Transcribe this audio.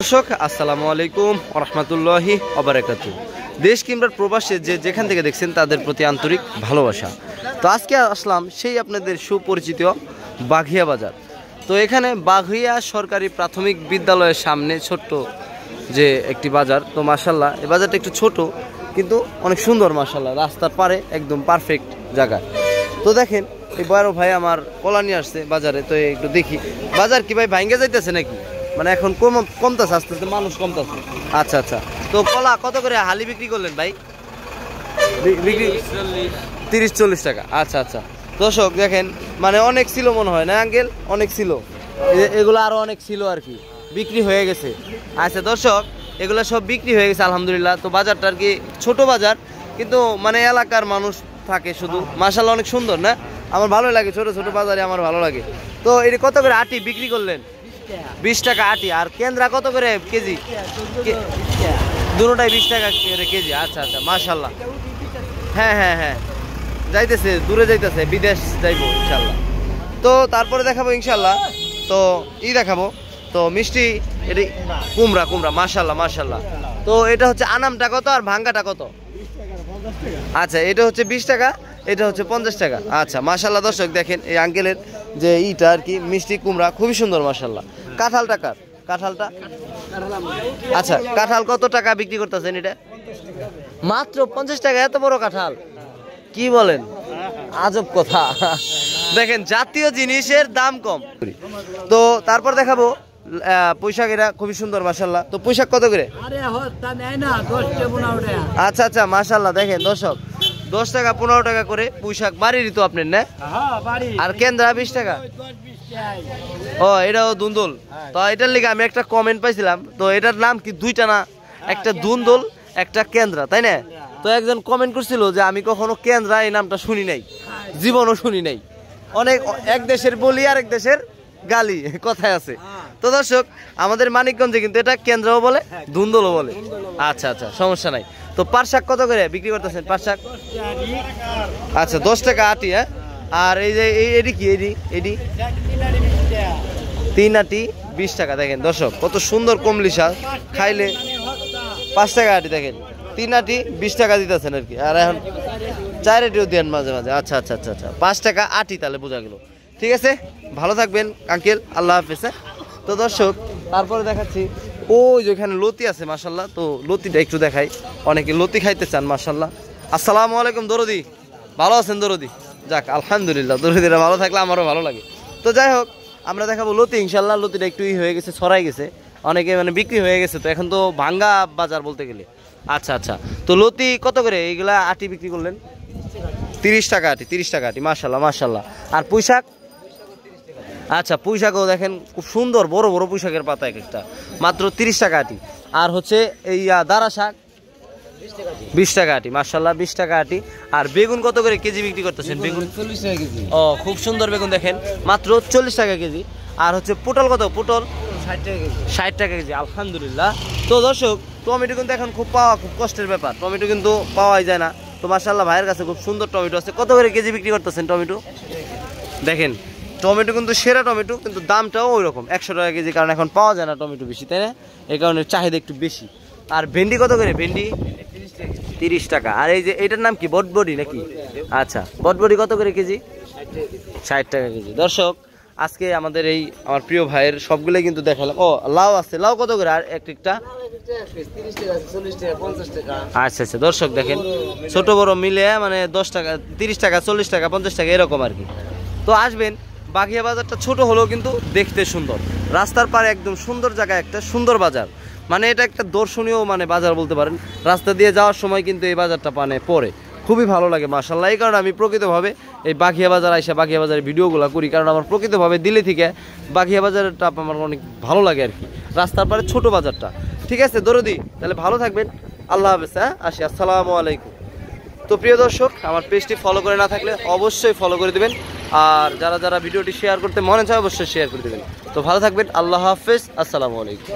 দর্শক আসসালামু আলাইকুম ওয়া রাহমাতুল্লাহি ওয়া বারাকাতুহু। দেশ কিংবা প্রবাসে যেখান থেকে দেখছেন তাদের প্রতি আন্তরিক ভালোবাসা। তো আজকে আসলাম সেই আপনাদের সুপরিচিত বাঘিয়া বাজার। তো এখানে বাঘিয়া সরকারি প্রাথমিক বিদ্যালয়ের সামনে ছোট্ট যে একটি বাজার। তো মাশাআল্লাহ এই বাজারটা একটু ছোট কিন্তু অনেক সুন্দর মাশাআল্লাহ, রাস্তার পারে একদম পারফেক্ট জায়গা। তো দেখেন এই বড় ভাই আমার কলা নিয়ে আসছে বাজারে। তো একটু দেখি বাজার কি ভাই ভাঙ্গে যাইতেছে নাকি, মানে এখন কমতেছে আস্তে আস্তে, মানুষ কমতেছে। আচ্ছা আচ্ছা, তো কলা কত করে হালি বিক্রি করলেন ভাই? বিক্রি 30-40 টাকা। আচ্ছা আচ্ছা দর্শক দেখেন, মানে অনেক ছিল মনে হয় না আঙ্কেল? অনেক ছিল, এগুলো আরো অনেক ছিল আর কি, বিক্রি হয়ে গেছে। আচ্ছা দর্শক এগুলো সব বিক্রি হয়ে গেছে আলহামদুলিল্লাহ। তো বাজারটা আর কি ছোট বাজার, কিন্তু মানে এলাকার মানুষ থাকে শুধু। মাশাআল্লাহ অনেক সুন্দর না, আমার ভালো লাগে, ছোট ছোট বাজারে আমার ভালো লাগে। তো এটা কত করে আটি বিক্রি করলেন? 20 টাকা আটি। আর কেন্দ্রা কত করে কেজি? দুটোটাই 20 টাকা করে কেজি। আচ্ছা আচ্ছা মাশাআল্লাহ। হ্যাঁ হ্যাঁ হ্যাঁ, যাইতেছে, দূরে যাইতেছে, বিদেশ যাইবো ইনশাল্লাহ। তো তারপরে দেখাবো ইনশাল্লাহ। তো দেখাবো তো মিষ্টি, এটি কুমড়া কুমড়া মাশাআল্লাহ মাশাআল্লাহ। তো এটা হচ্ছে আনামটা কত আর ভাঙ্গাটা কত? আচ্ছা এটা হচ্ছে 20 টাকা, এটা হচ্ছে 50 টাকা। আচ্ছা মাশাআল্লাহ দর্শক দেখেন এই আঙ্কেলের যে ইটা আর কি, মিষ্টি কুমড়া খুবই সুন্দর মাশাআল্লাহ। কাঁঠাল টাকার, কাঁঠালটা আচ্ছা কাঁঠাল কত টাকা বিক্রি করতেছেন এটা? মাত্র 50 টাকা? এত বড় কাঁঠাল, কি বলেন, আজব কথা। দেখেন জাতীয় জিনিসের দাম কম। তো তারপর দেখাবো পোশাক, এটা খুবই সুন্দর মাশাআল্লাহ। তো পোশাক কত করে? আচ্ছা আচ্ছা মাশাআল্লাহ দেখেন দর্শক 10 টাকা 15 টাকা করে পোশাক। বাড়িরই তো আপনার না? আর কেন্দ্রা 20 টাকা। ও এটাও দুন্দুল। তো এটার লিগে আমি একটা কমেন্ট পাইছিলাম, তো এটার নাম কি দুইটা না, একটা দুন্দুল একটা কেন্দ্রা, তাই না? তো একজন কমেন্ট করছিল যে আমি কখনো কেন্দ্রা এই নামটা শুনি নাই, জীবনও শুনি নাই। অনেক এক দেশের বলি আর এক দেশের গালি কথায় আছে। তো দর্শক আমাদের মানিকগঞ্জে কিন্তু এটা কেন্দ্রাও বলে দুন্দুলও বলে। আচ্ছা আচ্ছা সমস্যা নাই। তো পাট শাক কত করে বিক্রি করতেছেন? পাট শাক আচ্ছা 10 টাকা আটি। হ্যাঁ, আর এই যে এটি কি, এটি 3 আটি 20 টাকা। দেখেন দর্শক কত সুন্দর কমলি শাক, খাইলে 5 টাকা আটি। দেখেন 3 আটি 20 টাকা দিতেছেন আর কি। আর এখন 4 আটিও দেন মাঝে মাঝে। আচ্ছা আচ্ছা আচ্ছা আচ্ছা 5 টাকা আটি, তাহলে বোঝা গেল। ঠিক আছে, ভালো থাকবেন আঙ্কেল, আল্লাহ হাফেজ। তো দর্শক তারপরে দেখাচ্ছি ওই যে ওখানে লতি আছে মাশাআল্লাহ। তো লতিটা একটু দেখাই, অনেকে লতি খাইতে চান মাশাআল্লাহ। আসসালামু আলাইকুম দরদি, ভালো আছেন দরদি? যাক আলহামদুলিল্লাহ, দরদিরা ভালো থাকলে আমারও ভালো লাগে। তো যাই হোক আমরা দেখাবো লতি ইনশাল্লাহ। লতিটা একটু হয়ে গেছে, ছড়াই গেছে, অনেকে মানে বিক্রি হয়ে গেছে। তো এখন তো ভাঙ্গা বাজার বলতে গেলে। আচ্ছা আচ্ছা, তো লতি কত করে এইগুলা আটি বিক্রি করলেন? 30 টাকা আটি, 30 টাকা আটি মাশাআল্লাহ মাশাআল্লাহ। আর পুঁইশাক? আচ্ছা পুঁইশাকও দেখেন খুব সুন্দর, বড় বড় পুঁইশাকের পাতা এক একটা, মাত্র 30 টাকা আটি। আর হচ্ছে এই দাঁড়া শাক 20 টাকা আটি মাশাআল্লাহ, 20 টাকা আটি। আর বেগুন কত করে কেজি বিক্রি করতেছেন? বেগুন 40 টাকা কেজি। ও খুব সুন্দর বেগুন দেখেন, মাত্র 40 টাকা কেজি। আর হচ্ছে পটল কত? পটল 60 টাকা কেজি। 60 টাকা কেজি আলহামদুলিল্লাহ। তো দর্শক টমেটো কিন্তু এখন খুব পাওয়া খুব কষ্টের ব্যাপার, টমেটো কিন্তু পাওয়াই যায় না। তো মাশাআল্লাহ ভাইয়ের কাছে খুব সুন্দর টমেটো আছে। কত করে কেজি বিক্রি করতেছেন টমেটো? দেখেন টমেটো কিন্তু সেরা টমেটো, কিন্তু দামটাও ওই রকম 100 টাকা কেজি, কারণ এখন পাওয়া যায় না টমেটো বেশি, তাই না? এই কারণে চাহিদা একটু বেশি। আর ভেন্ডি কত করে? ভেন্ডি 30 টাকা। আর এই যে এটার নাম কি, বটবডি নাকি? আচ্ছা বটবডি কত করে কেজি? 60 টাকা কেজি। দর্শক আজকে আমাদের এই আমার প্রিয় ভাইয়ের সবগুলোই কিন্তু দেখালাম। ও লাউ আছে, লাউ কত করে? আর একটা 30 টাকা 40 টাকা 50 টাকা। আচ্ছা আচ্ছা দর্শক দেখেন ছোট বড় মিলে মানে 10 টাকা 30 টাকা 40 টাকা 50 টাকা এরকম আর কি। তো আসবেন, বাঘিয়া বাজারটা ছোট হলেও কিন্তু দেখতে সুন্দর, রাস্তার পারে একদম সুন্দর জায়গা, একটা সুন্দর বাজার। মানে এটা একটা দর্শনীয় মানে বাজার বলতে পারেন। রাস্তা দিয়ে যাওয়ার সময় কিন্তু এই বাজারটা পানে পড়ে, খুবই ভালো লাগে মাশাআল্লাহ। এই কারণে আমি প্রকৃতভাবে এই বাঘিয়া বাজার আইসা বাঘিয়া বাজারের ভিডিওগুলো করি, কারণ আমার প্রকৃতভাবে দিলে থেকে বাঘিয়া বাজারটা আমার অনেক ভালো লাগে আর কি, রাস্তার পারে ছোট বাজারটা। ঠিক আছে দরদি, তাহলে ভালো থাকবেন, আল্লাহ হাফেজ। হ্যাঁ আসি, আসসালামু আলাইকুম। তো প্রিয় দর্শক আমার পেজটি ফলো করে না থাকলে অবশ্যই ফলো করে দেবেন, আর যারা যারা ভিডিওটি শেয়ার করতে মনে চায় অবশ্যই শেয়ার করে দেবেন। তো ভালো থাকবেন, আল্লাহ হাফেজ, আসসালামু আলাইকুম।